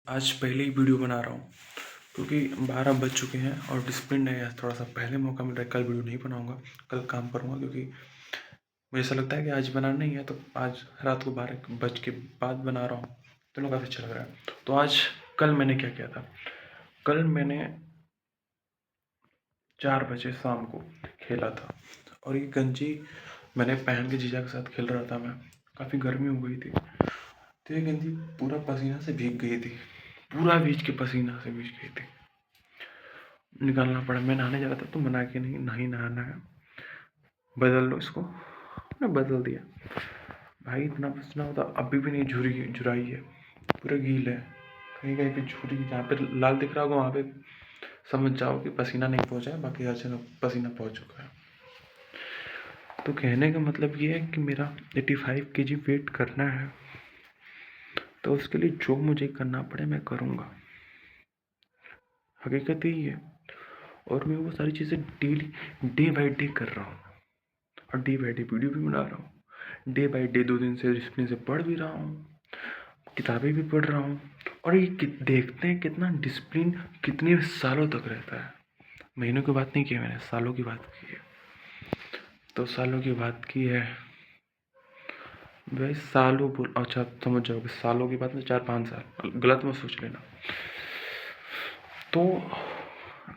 आज पहले ही वीडियो बना रहा हूँ क्योंकि 12 बज चुके हैं और डिसिप्लिन नहीं है। थोड़ा सा पहले मौका मिल रहा है। कल वीडियो नहीं बनाऊँगा, कल काम करूँगा क्योंकि मुझे ऐसा लगता है कि आज बनाना नहीं है, तो आज रात को 12 बज के बाद बना रहा हूँ। दोनों काफ़ी अच्छा लग रहा है। तो आज कल मैंने क्या किया था, कल मैंने 4 बजे शाम को खेला था और ये गंजी मैंने पहन के जीजा के साथ खेल रहा था। मैं काफ़ी गर्मी हो गई थी, तो ये गंजी पूरा पसीना से भीग गई थी, पूरा भीग के पसीना से भीग गई थी। निकालना पड़ा। मैं नहाने जा रहा था तो मना कि नहीं नहाना है, बदल लो इसको। मैं बदल दिया। भाई इतना पसीना होता अभी भी नहीं झुराई है, पूरा गील है। कहीं कहीं पे झुरी, जहाँ पे लाल दिख रहा होगा वहाँ पे समझ जाओ कि पसीना नहीं पहुँचा है, बाकी हर जगह पसीना पहुँच चुका है। तो कहने का मतलब ये है कि मेरा 85 kg वेट करना है, तो उसके लिए जो मुझे करना पड़े मैं करूँगा। हकीकत यही है और मैं वो सारी चीज़ें डेली डे बाई डे कर रहा हूँ और डे बाई डे वीडियो भी बना रहा हूँ। डे बाई डे 2 दिन से डिसिप्लिन से पढ़ भी रहा हूँ, किताबें भी पढ़ रहा हूँ। और ये देखते हैं कितना डिसिप्लिन कितने सालों तक रहता है। महीनों की बात नहीं की मैंने, सालों की बात की है। तो सालों की बात की है भाई, सालों बोल, अच्छा समझ जाओगे सालों की बात में 4-5 साल, गलत मत सोच लेना। तो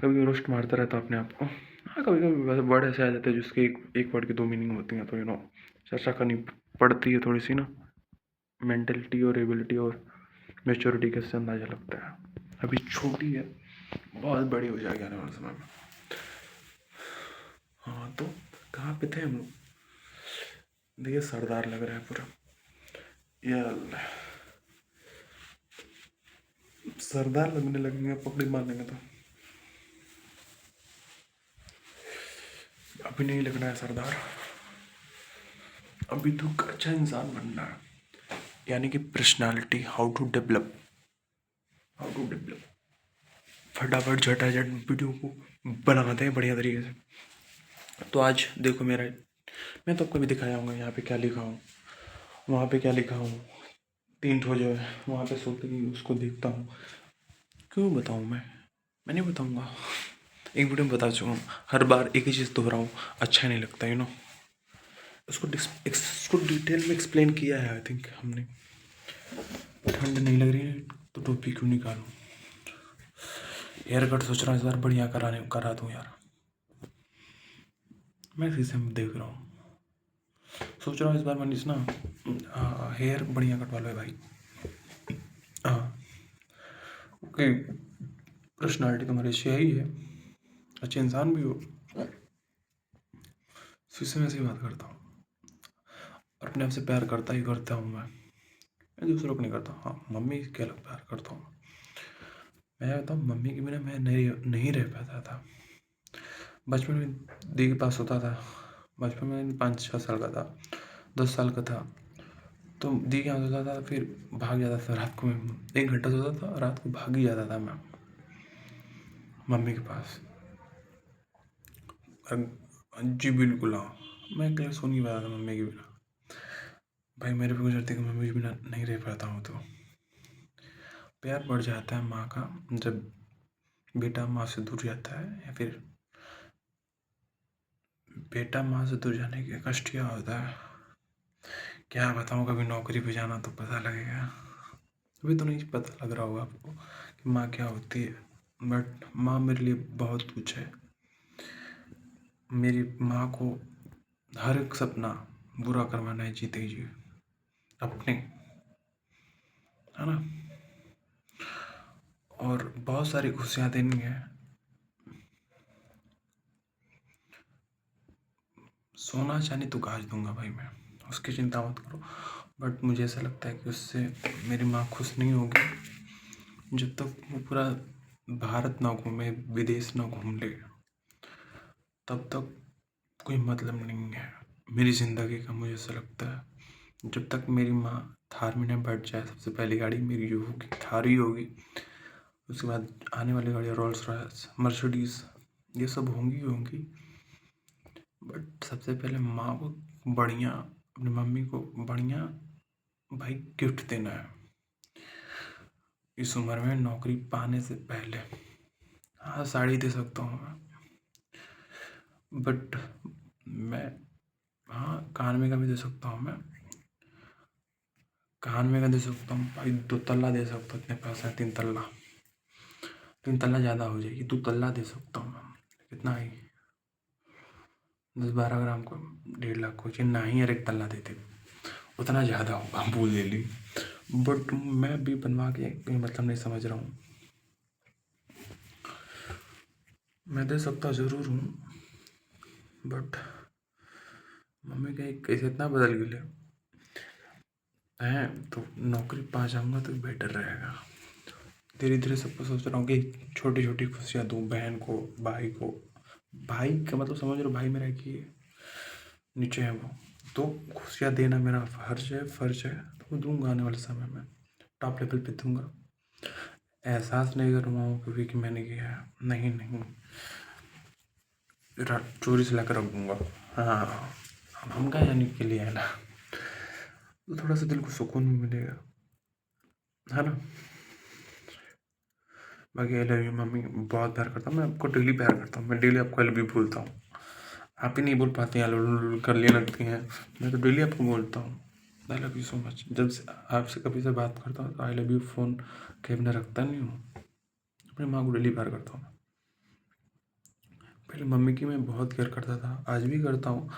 कभी रोस्ट मारता रहता अपने आप को। हाँ, कभी कभी वर्ड ऐसे आ जाते हैं जिसके एक वर्ड की 2 मीनिंग होती हैं, तो चर्चा करनी पड़ती है थोड़ी सी ना। मेंटलिटी और एबिलिटी और मेच्योरिटी कैसे अंदाजा लगता है। अभी छोटी है, बहुत बड़ी हो जाएगी आने वाले समय में। हाँ, तो कहाँ पे थे हम लोग? देखिए सरदार लग रहा है पूरा। यार सरदार लगने लगेंगे, पकड़ी मारने तो अभी नहीं लगना है सरदार। अभी तो अच्छा इंसान बनना है, यानी कि पर्सनालिटी, हाउ टू डेवलप फटाफट झटाझट वीडियो को बनाते हैं बढ़िया तरीके से। तो आज देखो मेरा, मैं तो आपको भी दिखाया हूँ यहाँ पे क्या लिखा हूँ, वहाँ पे क्या लिखा हूँ। 3 ठो जो है वहाँ पे सोते ही उसको देखता हूँ। क्यों बताऊँ मैं नहीं बताऊँगा। एक वीडियो में बता चुका हूँ, हर बार एक ही चीज़ दोहराऊँ अच्छा नहीं लगता, इसको डिटेल में एक्सप्लेन किया है आई थिंक हमने। ठंड नहीं लग रही है तो टोपी क्यों निकालूं। हेयर कट सोच रहा हूँ इस बार बढ़िया करा दूँ यार। मैं शीशे में देख रहा हूँ, सोच रहा हूँ इस बार मनीष ना हेयर बढ़िया कटवा लो भाई। हाँ ओके, पर्सनालिटी तुम्हारी अच्छी है ही है, अच्छे इंसान भी हो। शीशे में ऐसी बात करता हूँ, अपने आप से प्यार करता ही करता हूँ मैं दूसरों को नहीं करता। हाँ, मम्मी के अलग प्यार करता हूँ मैं बताऊँ, मम्मी के बिना मैं नहीं रह पाता था। बचपन में दी के पास होता था, बचपन में 5-6 साल का था, 10 साल का था, तो दी के यहाँ सोता था, फिर भाग जाता था रात को। मैं 1 घंटा सोता था, रात को भाग ही जाता था मैं मम्मी के पास। जी बिल्कुल हाँ, मैं कहीं सो नहीं पाता था मम्मी के बिना। भाई मेरे पे गुजरती कि मम्मी के बिना नहीं रह पाता हूँ। तो प्यार बढ़ जाता है माँ का जब बेटा माँ से दूर जाता है, या फिर बेटा माँ से दूर जाने का कष्ट क्या होता है क्या बताऊँ। कभी नौकरी पे जाना तो पता लगेगा, अभी तो नहीं पता लग रहा होगा आपको कि माँ क्या होती है। बट माँ मेरे लिए बहुत कुछ है। मेरी माँ को हर एक सपना पूरा करवाना है जीते जी अपने, है ना। और बहुत सारी खुशियाँ देनी है। सोना चांदी तो गाज दूंगा भाई मैं, उसकी चिंता मत करो। बट मुझे ऐसा लगता है कि उससे मेरी माँ खुश नहीं होगी जब तक वो पूरा भारत ना घूमे, विदेश ना घूम ले, तब तक कोई मतलब नहीं है मेरी ज़िंदगी का। मुझे ऐसा लगता है जब तक मेरी माँ थार में न बैठ जाए, सबसे पहली गाड़ी मेरी जो होगी थार ही होगी, उसके बाद आने वाली गाड़ियाँ रोल्स रॉयस, मर्सिडीज़, ये सब होंगी। बट सबसे पहले माँ को बढ़िया, अपनी मम्मी को बढ़िया भाई गिफ्ट देना है। इस उम्र में नौकरी पाने से पहले हाँ साड़ी दे सकता हूँ मैं, बट मैं हाँ कान में का भी दे सकता हूँ मैं, कान में का दे सकता हूँ भाई, 2 तल्ला दे सकता हूँ, इतने पैसे हैं, 3 तल्ला, 3 तल्ला ज़्यादा हो जाएगी, 2 तल्ला दे सकता हूँ मैं। कितना ही 10-12 ग्राम को 1.5 लाख को चाहिए ना ही, यार 1 तल्ला देते उतना ज़्यादा होगा, भूल ले ली। बट मैं भी बनवा के कोई मतलब नहीं समझ रहा हूँ, मैं दे सकता ज़रूर हूँ, बट मम्मी का एक कैसे इतना बदल गए हैं, तो नौकरी पा जाऊँगा तो बेटर रहेगा। धीरे धीरे सबको सोच रहा हूँ कि छोटी छोटी खुशियाँ दूँ बहन को, भाई को। भाई का मतलब समझ रहे हो, भाई मेरा कि नीचे है वो, तो खुशियाँ देना मेरा फर्ज है, तो दूंगा आने वाले समय में, टॉप लेवल पे दूंगा। एहसास नहीं करवाऊँ कभी कि मैंने किया है, नहीं नहीं, चोरी से लाकर रख दूंगा। हाँ हम क्या जाने के लिए है ना, तो थोड़ा सा दिल को सुकून भी मिलेगा, है ना। बाकी आई लव यू मम्मी, बहुत प्यार करता हूँ मैं आपको, डेली प्यार करता हूँ मैं, डेली आपको आई लव यू बोलता हूँ। आप ही नहीं बोल पाती हैं, लुल कर लिए लगती हैं, मैं तो डेली आपको बोलता हूँ I love you so much. जब से आपसे कभी से बात करता हूँ तो आई लव यू फ़ोन कहीं ना रखता नहीं हूँ, अपनी माँ को डेली प्यार करता हूँ। पहले मम्मी की मैं बहुत केयर करता था, आज भी करता हूँ,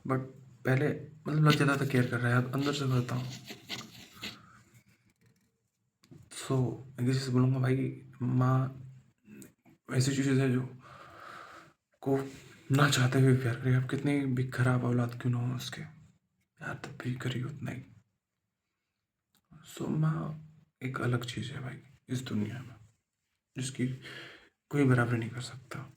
बट पहले मतलब लग जाता था केयर कर रहा है, अब अंदर से करता हूँ। सो किसी से बोलूँगा भाई, माँ ऐसी चीज़ है जो को ना चाहते हुए प्यार करे, आप कितनी भी खराब औलाद क्यों ना हो उसके, प्यार तब भी करिए उतना ही। सो माँ एक अलग चीज़ है भाई इस दुनिया में, जिसकी कोई बराबरी नहीं कर सकता।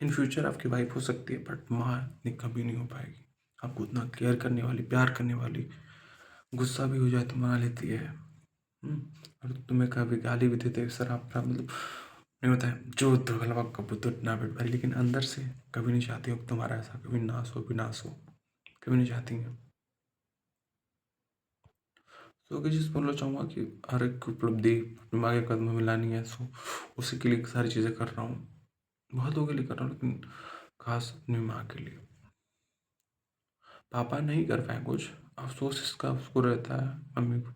इन फ्यूचर आपकी वाइफ हो सकती है, बट माँ इतनी कभी नहीं हो पाएगी, आपको उतना केयर करने वाली, प्यार करने वाली, गुस्सा भी हो जाए तो मना लेती है। और तुम्हें कभी गाली भी देते सर आप मतलब नहीं होता है जो दोगलवा कबूतर ना बैठ पाई, लेकिन अंदर से कभी नहीं चाहती हो कि तुम्हारा ऐसा कभी नाश हो, विनाश हो, कभी नहीं चाहती हैं। तो एक चीज़ बोलना चाहूँगा कि हर एक उपलब्धि माँ के कदमों में लानी है, सो उसी के लिए सारी चीज़ें कर रहा हूँ, बहुत लोगों के लिए कर रहा हूँ, लेकिन खास अपनी माँ के लिए। पापा नहीं कर पाए कुछ, अफसोस इसका उसको रहता है मम्मी को,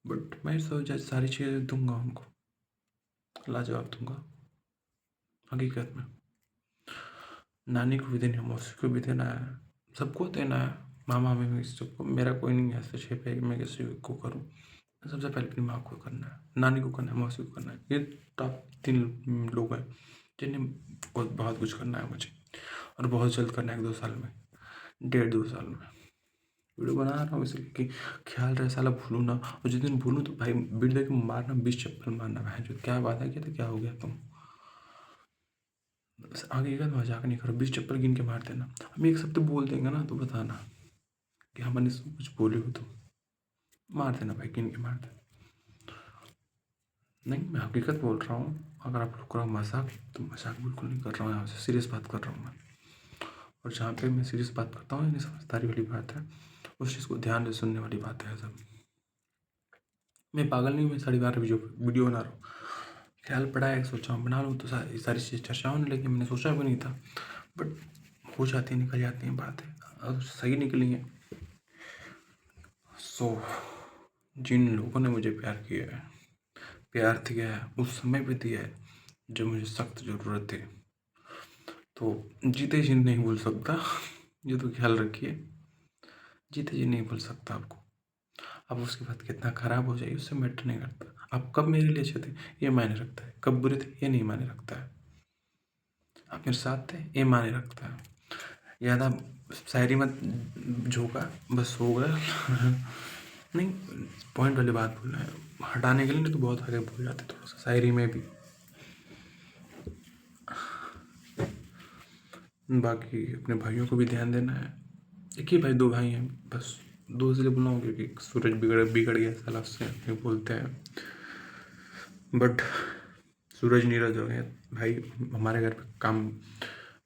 बट मैं सोचा सारी चीज़ें दूंगा उनको, लाजवाब दूंगा हकीकत में। नानी को भी देना है, मौसी को भी देना है, सबको देना है, मामा मामी सबको। मेरा कोई नहीं है ऐसा शेप है कि मैं किसी को करूँ, सबसे पहले अपनी माँ को करना है, नानी को करना है, मौसी को करना है, ये टॉप 3 लोग हैं जिन्हें बहुत कुछ करना है मुझे, और बहुत जल्द करना है, 1-2 साल में, 1.5-2 साल में। वीडियो बना रहा हूँ इसलिए कि ख्याल रहे साला भूलूँ ना, और जिस दिन भूलूँ तो भाई वीडियो के मारना, 20 चप्पल मारना, भाई जो क्या बात है, क्या तो क्या हो गया तुम, बस आगे का मजाक नहीं करो, 20 चप्पल गिन के मार देना। हम एक शब्द बोल देंगे ना तो बताना कि हमने कुछ बोले हो तो मार देना भाई, गिन के मार देना। नहीं मैं हकीकत बोल रहा हूँ, अगर आप लोग करो मजाक तो मजाक बिल्कुल नहीं कर रहा हूँ, यहाँ से सीरियस बात कर रहा हूँ मैं। और जहाँ पे मैं सीरियस बात करता हूँ, यानी समझदारी वाली बात है, उस चीज़ को ध्यान से सुनने वाली बात है सब। मैं पागल नहीं, मैं 12:30 वीडियो बना रहा हूँ, ख्याल पड़ा है, सोचा हूँ बना लूँ तो सारी चीज़ चर्चा होने लगी, मैंने सोचा भी नहीं था, बट हो जाती है, निकल जाती हैं बातें, अब सही निकली हैं। सो जिन लोगों ने मुझे प्यार किया है, प्यार दिया है, उस समय भी दिया है जब मुझे सख्त ज़रूरत थी, तो जीते जी नहीं भूल सकता, ये तो ख्याल रखिए, जीते जी नहीं भूल सकता आपको। अब उसके बाद कितना ख़राब हो जाए उससे मैटर नहीं करता, आप कब मेरे लिए अच्छे थे ये मायने रखता है, कब बुरे थे ये नहीं मायने रखता है, आप मेरे साथ थे ये मायने रखता है। ज़्यादा शायरी मत झोंका, बस हो गया। नहीं पॉइंट वाली बात बोलना है, हटाने के लिए नहीं तो बहुत आगे बोल जाते थोड़ा सा शायरी में भी। बाकी अपने भाइयों को भी ध्यान देना है, एक ही भाई, 2 भाई हैं बस, 2 इसलिए बोल रहा हूँ क्योंकि सूरज बिगड़ गया साला, उससे नहीं बोलते हैं, बट सूरज नीरज हो गए भाई, हमारे घर पे काम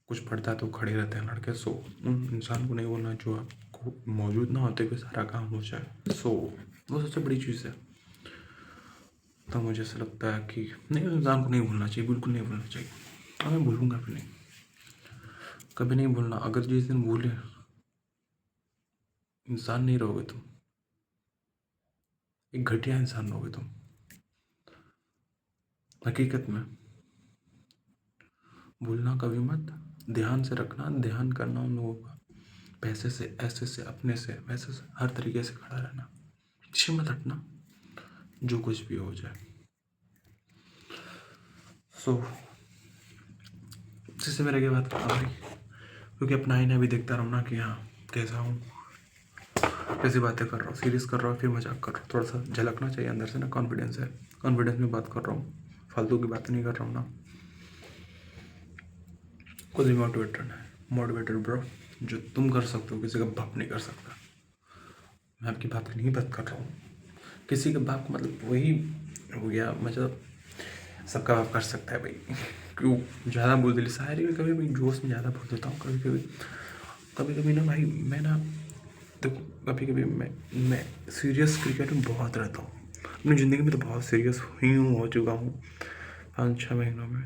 कुछ पड़ता है तो खड़े रहते हैं लड़के। सो उन इंसान को नहीं बोलना जो आपको मौजूद ना होते हुए सारा काम हो जाए, सो वो सबसे बड़ी चीज़ है। सोचता हूँ, मुझे ऐसा लगता है कि नहीं, इंसान को नहीं भूलना चाहिए, बिल्कुल नहीं भूलना चाहिए। और मैं भूलूंगा भी नहीं, कभी नहीं भूलना। अगर जिस दिन भूले, इंसान नहीं रहोगे तुम, एक घटिया इंसान रहोगे तुम हकीकत में। भूलना कभी मत, ध्यान से रखना, ध्यान करना उन लोगों का, पैसे से, ऐसे से, अपने से, वैसे से, हर तरीके से खड़ा रहना, पीछे मत हटना, जो कुछ भी हो जाए। सो जिससे मेरे की बात कर रही, क्योंकि अपना आईना भी देखता रहूँ ना कि हाँ कैसा हूँ, कैसी बातें कर रहा हूँ, सीरियस कर रहा हूँ, फिर मजाक कर रहा हूँ, थोड़ा सा झलकना चाहिए अंदर से ना। कॉन्फिडेंस है, कॉन्फिडेंस में बात कर रहा हूँ, फालतू की बातें नहीं कर रहा हूँ ना। खुद भी मोटिवेटर है, मोटिवेटेड ब्रो। जो तुम कर सकते हो, किसी का बाप नहीं कर सकता। मैं आपकी बात की नहीं बात कर रहा हूँ, किसी का बाप मतलब वही हो गया, मतलब सबका बाप कर सकता है भाई। क्यों ज़्यादा बोल दिली शायरी में, कभी कभी जोश में ज़्यादा बोल देता हूँ, कभी कभी ना भाई, मैं ना तो कभी कभी मैं सीरियस क्रिकेट में बहुत रहता हूँ। अपनी ज़िंदगी में तो बहुत सीरियस हो चुका हूँ 5-6 महीनों में।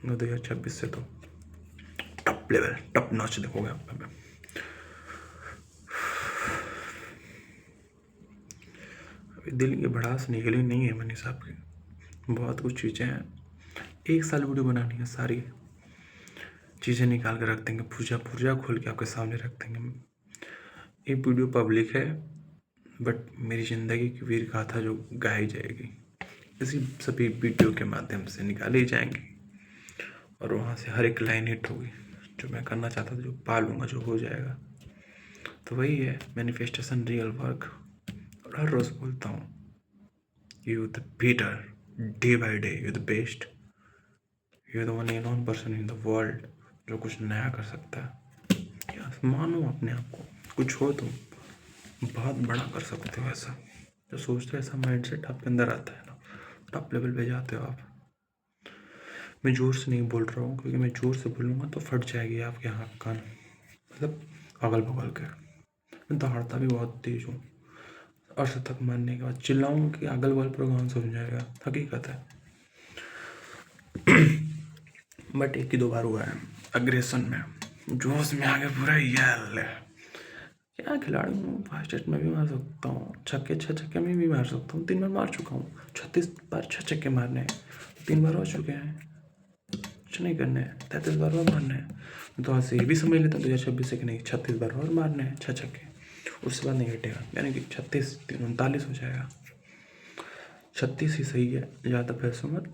2026 से तो टॉप लेवल, टॉप नॉच देखोगे आपका। मैं अभी दिल की भड़ास निकली नहीं है मनी साहब की, बहुत कुछ चीज़ें हैं। 1 साल वीडियो बनानी है, सारी चीज़ें निकाल के रख देंगे, पूजा पूजा खोल के आपके सामने रख देंगे। एक वीडियो पब्लिक है, बट मेरी ज़िंदगी की वीर गाथा जो गाई जाएगी, इसी सभी वीडियो के माध्यम से निकाली जाएंगी, और वहाँ से हर एक लाइन हिट होगी। जो मैं करना चाहता था, जो पालूंगा, जो हो जाएगा। तो वही है मैनिफेस्टेशन, रियल वर्क। और हर रोज़ बोलता हूँ, you the better, day by day you the best, you the only non person in the world जो कुछ नया कर सकता है। क्या मानो अपने आप को, कुछ हो तुम बहुत बड़ा कर सकते हो। ऐसा जो सोचते हो, ऐसा माइंडसेट आपके अंदर आता है ना, टॉप लेवल पे जाते हो आप। मैं जोर से नहीं बोल रहा हूँ, क्योंकि मैं जोर से बोलूँगा तो फट जाएगी आपके यहाँ कान, मतलब अगल बगल के। मैं दौड़ता भी बहुत तेज हूँ, अर्श तक मारने के बाद चिल्लाऊँ कि अगल बगल पर कौन सुन जाएगा, हकीकत है। बट 1 ही 2 बार हुआ है अग्रेशन में, जोश में आगे पूरा यल है। क्या खिलाड़ी हूँ, फास्ट टेस्ट में भी मार सकता हूँ, 6 छक्के में भी मार सकता हूँ। 3 बार मार चुका हूँ, 36 बार 6 छक्के मारने हैं, 3 बार हो चुके हैं, कुछ नहीं करने हैं, 33 बार और मारने हैं। तो आज से ये भी समझ लेता हूँ 2026 से कि नहीं, 36 बार और मारने हैं 6 छक्के, उसके बाद नहीं हटेगा, यानी कि 36 3 39 हो जाएगा। 36 ही सही है, ज़्यादा पैसों मत।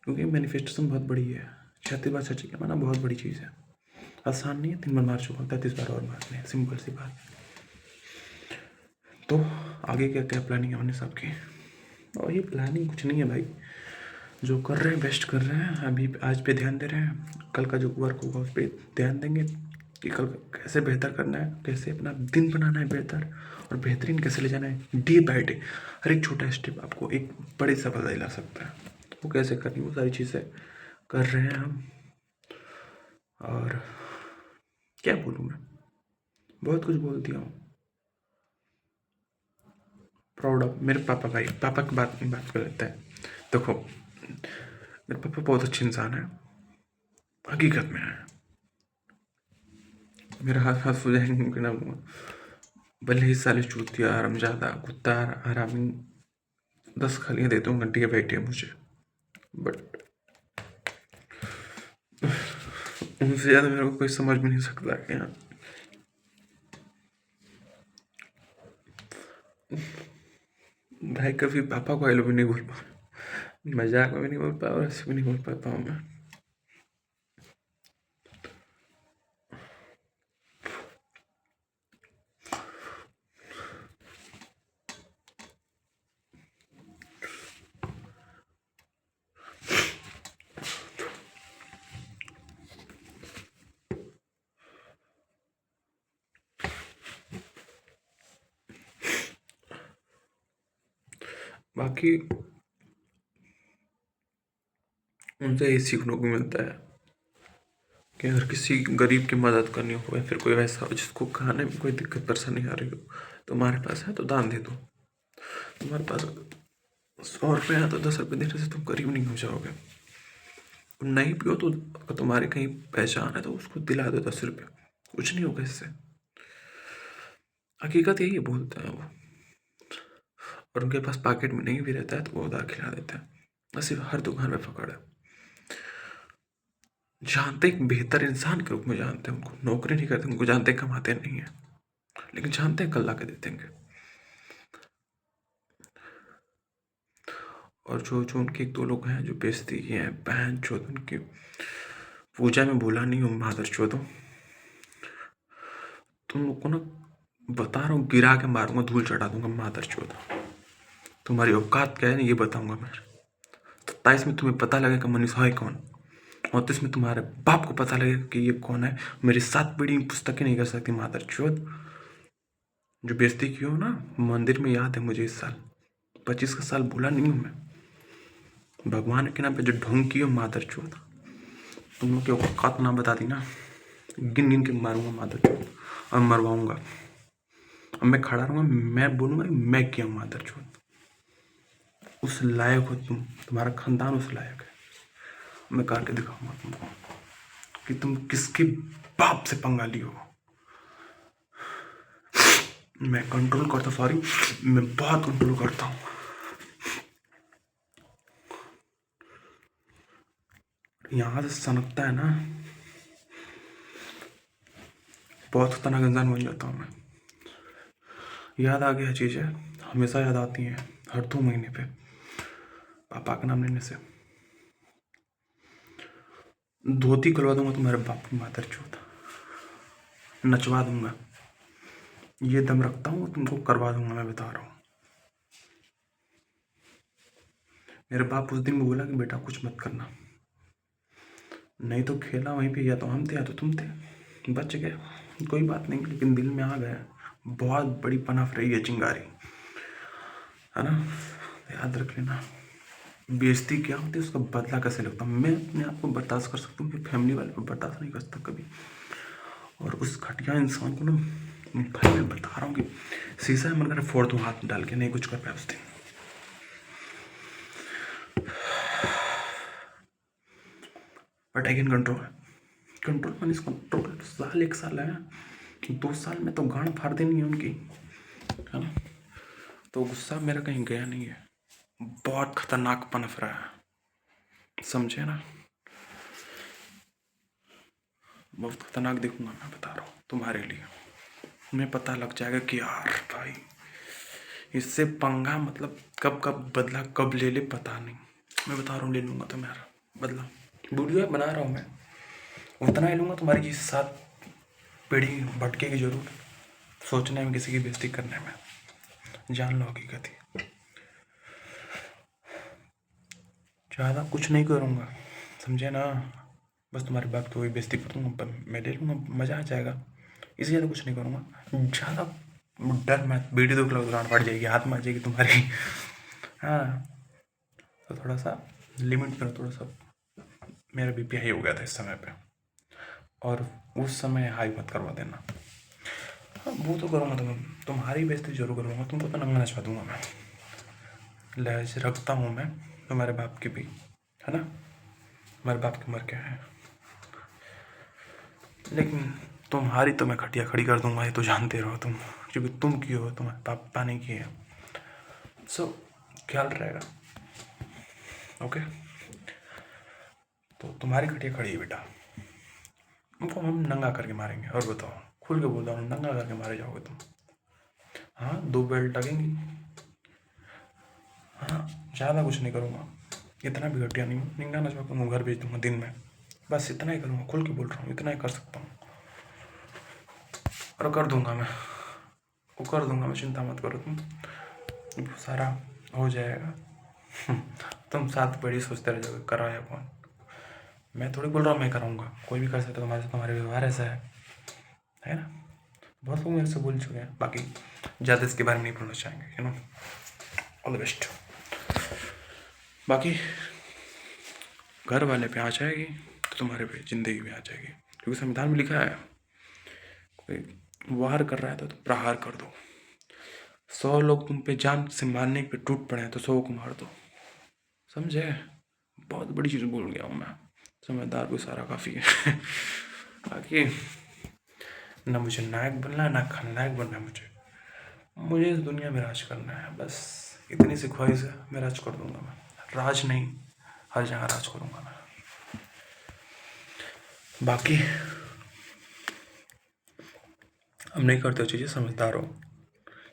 क्योंकि मैनिफेस्टेशन बहुत बड़ी है, 36 बार 6 छक्के मारना बहुत बड़ी चीज़ है, आसान नहीं है। 3 बार मार चुका हूँ, 33 बार और मारने हैं, सिंपल सी बात। तो आगे क्या क्या प्लानिंग है अपने सब की? और ये प्लानिंग कुछ नहीं है भाई, जो कर रहे हैं बेस्ट कर रहे हैं, अभी आज पे ध्यान दे रहे हैं, कल का जो वर्क होगा उस पर ध्यान देंगे कि कल कैसे बेहतर करना है, कैसे अपना दिन बनाना है बेहतर, और बेहतरीन कैसे ले जाना है। डे बाय डे हर एक छोटा स्टेप आपको एक बड़ी सफलता दिला सकता है। वो कैसे करनी, वो सारी चीज़ें कर रहे हैं हम। और क्या बोलूँ मैं, बहुत कुछ बोल दिया हूँ। प्राउड ऑफ मेरे पापा, भाई पापा की बात कर लेते हैं। देखो मेरे पापा बहुत अच्छे इंसान है, हकीकत में है। मेरा हाथ हाथ हो जाएंगे कि ना, भले ही साले चूतिया, हरामजादा, कुत्ता, हरामी 10 खालियाँ दे दूँगा डे बाई डे मुझे, बट उनसे ज़्यादा मेरे को कोई समझ भी नहीं सकता क्या। भाई कभी पापा को आई लव यू नहीं बोल पाया, मजाक में भी नहीं बोल पाया, और ऐसे भी नहीं बोल पाता हूँ मैं। बाकी उनसे ये सीखने को मिलता है कि अगर किसी गरीब की मदद करनी हो, या फिर कोई वैसा हो जिसको खाने में कोई दिक्कत परेशानी आ रही हो, तुम्हारे पास है तो दान दे दो। तुम्हारे पास 100 रुपये या तो 10 रुपये देने से तुम गरीब नहीं हो जाओगे। नहीं पियो तो अगर तुम्हारी कहीं पहचान है तो उसको दिला दो 10 रुपये, कुछ नहीं होगा इससे। हकीकत यही बोलते हैं वो। और उनके पास पॉकेट में नहीं भी रहता है तो वो उधार खिला देते हैं। ऐसे हर दुकान में पकड़ है। जानते एक बेहतर इंसान के रूप में जानते हैं उनको, नौकरी नहीं करते उनको, जानते कमाते नहीं है, लेकिन जानते हैं कल ला के दे देंगे। और जो जो उनके 1-2 लोग हैं जो बेइज्जती किए हैं, बहन चोद उनकी पूजा में बोला नहीं हूँ मादर चोदो, तुम लोग को ना बता रहा हूँ गिरा के मारूंगा, धूल चढ़ा दूंगा मादर चोद। तुम्हारी औकात क्या है ना ये बताऊंगा मैं। 27 में तुम्हें पता लगेगा मनीष है कौन, 29 में तुम्हारे बाप को पता लगेगा कि ये कौन है। मेरी 7 पीढ़ी में पुस्तकें नहीं कर सकती मादर चोद। जो बेइज्जती की हो ना मंदिर में, याद है मुझे इस साल 25 का साल बोला नहीं हूँ मैं। भगवान के नाम पे जो ढोंग की हो मादर चोद, तुम लोग की औकात ना बता दी ना, गिन गिन के मारूंगा मादर चोद और मरवाऊंगा। अब मैं खड़ा रहूंगा, मैं बोलूंगा मैं किया मादर चोद। उस लायक हो तुम, तुम्हारा खानदान उस लायक है। मैं करके दिखाऊंगा तुमको कि तुम किसके बाप से पंगा ली हो। मैं कंट्रोल करता, सॉरी मैं बहुत कंट्रोल करता हूँ। यहाँ से सनकता है ना, बहुत खतरनाक इंसान बन जाता हूँ मैं। याद आ गया चीज़ें, हमेशा याद आती हैं हर 2 महीने पे पापा का नाम लेने से। धोती खुलवा दूंगा तुम्हारे बाप की मादर चोद, नचवा दूंगा। ये दम रखता हूँ तुमको करवा दूंगा, मैं बता रहा हूँ। मेरे बाप उस दिन भी बोला कि बेटा कुछ मत करना, नहीं तो खेला वहीं पे, या तो हम थे या तो तुम थे, बच गए कोई बात नहीं, लेकिन दिल में आ गया। बहुत बड़ी पनफ रही है चिंगारी, है ना, याद रख लेना। बेइज्जती क्या होती है उसका बदला कैसे लगता हूँ मैं, अपने आप को बर्दाश्त कर सकता हूँ, कि फैमिली वाले को बर्दाश्त नहीं कर सकता कभी। और उस घटिया इंसान को ना भाई मैं बता रहा हूँ कि शीशा मन कर फोड़ दूँ हाथ डाल के, नहीं कुछ कर पाया उस दिन। बट आई कैन कंट्रोल मैंने इसको कंट्रोल। साल 1 साल है, 2 साल में तो गांड फाड़ देनी है उनकी, है ना। तो गुस्सा मेरा कहीं गया नहीं है, बहुत खतरनाक पनफ रहा है, समझे ना। बहुत खतरनाक दिखूंगा मैं बता रहा हूँ तुम्हारे लिए। तुम्हें पता लग जाएगा कि यार भाई इससे पंगा, मतलब कब कब बदला कब ले ले पता नहीं। मैं बता रहा हूँ ले लूंगा तुम्हारा बदला। वीडियो बना रहा हूँ मैं, उतना ही लूंगा तुम्हारी ये 7 पीढ़ी भटकेगी जरूर, सोचने में किसी की बेइज्जती करने में। जान लो हकीकत ही, ज़्यादा कुछ नहीं करूँगा, समझे ना। बस तुम्हारे बाप की वही बेइज्जती कर दूँगा, मैं ले लूँगा, मज़ा आ जाएगा। इससे ज़्यादा कुछ नहीं करूँगा। ज़्यादा डर मत, वीडियो देख लो गांड फट जाएगी, हाथ में आ जाएगी तुम्हारी। हाँ तो थोड़ा सा लिमिट करो, थोड़ा सा। मेरा बीपी हाई हो गया था इस समय पे, और उस समय हाई मत करवा देना। हाँ वो तो करूँगा, तुम्हारी बेइज्जती जरूर करूँगा, तुमको तो नंगा नचवा दूंगा मैं। लहज रखता हूँ मैं तुम्हारे बाप की भी, है ना। हमारे बाप की उम्र क्या है, लेकिन तुम्हारी तो मैं खटिया खड़ी कर दूंगा, ये तो जानते रहो तुम, क्योंकि तुम की हो, तुम्हारे पापा ने की है। सो ख्याल रहेगा, ओके। तो तुम्हारी खटिया खड़ी है बेटा, तुमको हम नंगा करके मारेंगे। और बताओ, खुल के बोल रहा हूँ, नंगा करके मारे जाओगे तुम। हाँ 2 बेल्ट लगेंगी। हाँ ज़्यादा कुछ नहीं करूँगा, इतना भी घटिया नहीं हूँ, निंगा नचवा करूँगा, घर भेज दूँगा दिन में, बस इतना ही करूँगा। खुल के बोल रहा हूँ, इतना ही कर सकता हूँ, और कर दूंगा मैं, वो कर दूंगा मैं, चिंता मत करो तुम, सारा हो जाएगा। तुम 7 पीढ़ी सोचते रह जाओगे कराया कौन। मैं थोड़ी बोल रहा हूँ मैं कराऊंगा, कोई भी कर सकता है, तुम्हारे व्यवहार ऐसा है ना। बहुत लोग मेरे से बोल चुके हैं, बाकी ज़्यादा इसके बारे में नहीं बोलना चाहेंगे, you know. All the best. बाकी घर वाले पे आ जाएगी तो तुम्हारे पे जिंदगी भी आ जाएगी, क्योंकि संविधान में लिखा है कोई वार कर रहा है तो प्रहार कर दो। 100 लोग तुम पे जान से मारने पे टूट पड़े हैं तो 100 को मार दो, समझे? बहुत बड़ी चीज़ बोल गया हूँ मैं, समझदार को सारा काफ़ी है। बाकी ना मुझे नायक बनना है ना खलनायक बनना है, मुझे इस दुनिया में राज करना है, बस इतनी सी ख्वाहिश है। मैं राज कर दूंगा, मैं राज नहीं, हर जगह राज करूंगा मैं। बाकी हम नहीं करते चीज़ें, समझदार हो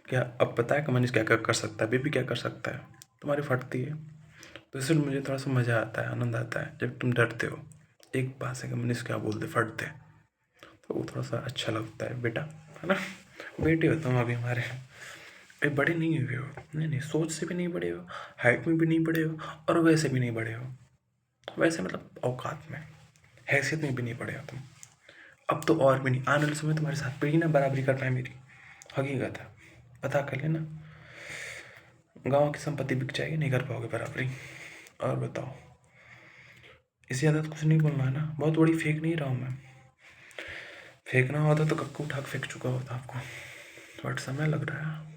क्या? अब पता है कि मनीष क्या क्या कर सकता है, बेबी क्या कर सकता है, तुम्हारी फटती है तो इसलिए मुझे थोड़ा सा मज़ा आता है, आनंद आता है जब तुम डरते हो। एक बात है कि मनीष क्या बोलते फटते, तो वो थोड़ा सा अच्छा लगता है बेटा, है ना? बेटे हो तुम अभी हमारे, अभी बड़े नहीं हुए हो, नहीं नहीं, सोच से भी नहीं बड़े हो, हाइट में भी नहीं बड़े हो, और वैसे भी नहीं बड़े हो, वैसे मतलब औकात में, हैसियत में भी नहीं बड़े हो तुम। अब तो और भी नहीं, आने वाले समय तुम्हारे साथ पीढ़ी ना बराबरी कर पाए मेरी, हकीकत है, पता कर लेना। गाँव की संपत्ति बिक जाएगी, नहीं कर पाओगे बराबरी। और बताओ, इससे ज़्यादा तो कुछ नहीं बोलना है ना, बहुत बड़ी फेंक नहीं रहा हूँ मैं, फेंकना होता तो कब को उठा के फेंक चुका होता आपको, बट समय लग रहा है।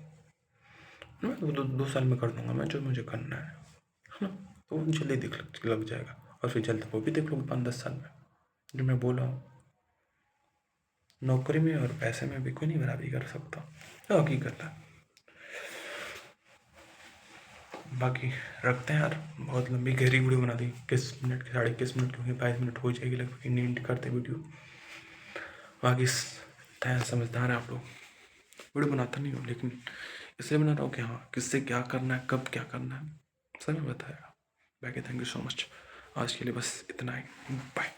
मैं तो 2 साल में कर दूंगा मैं जो मुझे करना है ना, तो वो जल्दी दिख लग जाएगा, और फिर जल्दी वो भी देख लोगे 5-10 साल में। जो मैं बोला हूँ, नौकरी में और पैसे में भी कोई नहीं बराबरी कर सकता, तो हकीकत है। बाकी रखते हैं यार, बहुत लंबी गहरी वीडियो बना दी, 21 मिनट की, 21.5 मिनट, क्योंकि 22 मिनट हो जाएगी लगभग, नींद करते वीडियो। बाकी समझदार है आप लोग, वीडियो बनाता नहीं हूँ लेकिन इसलिए बना रहा हूँ कि हाँ किससे क्या करना है, कब क्या करना है, सब मैं बताएगा। बाकी थैंक यू सो मच, आज के लिए बस इतना ही, बाय।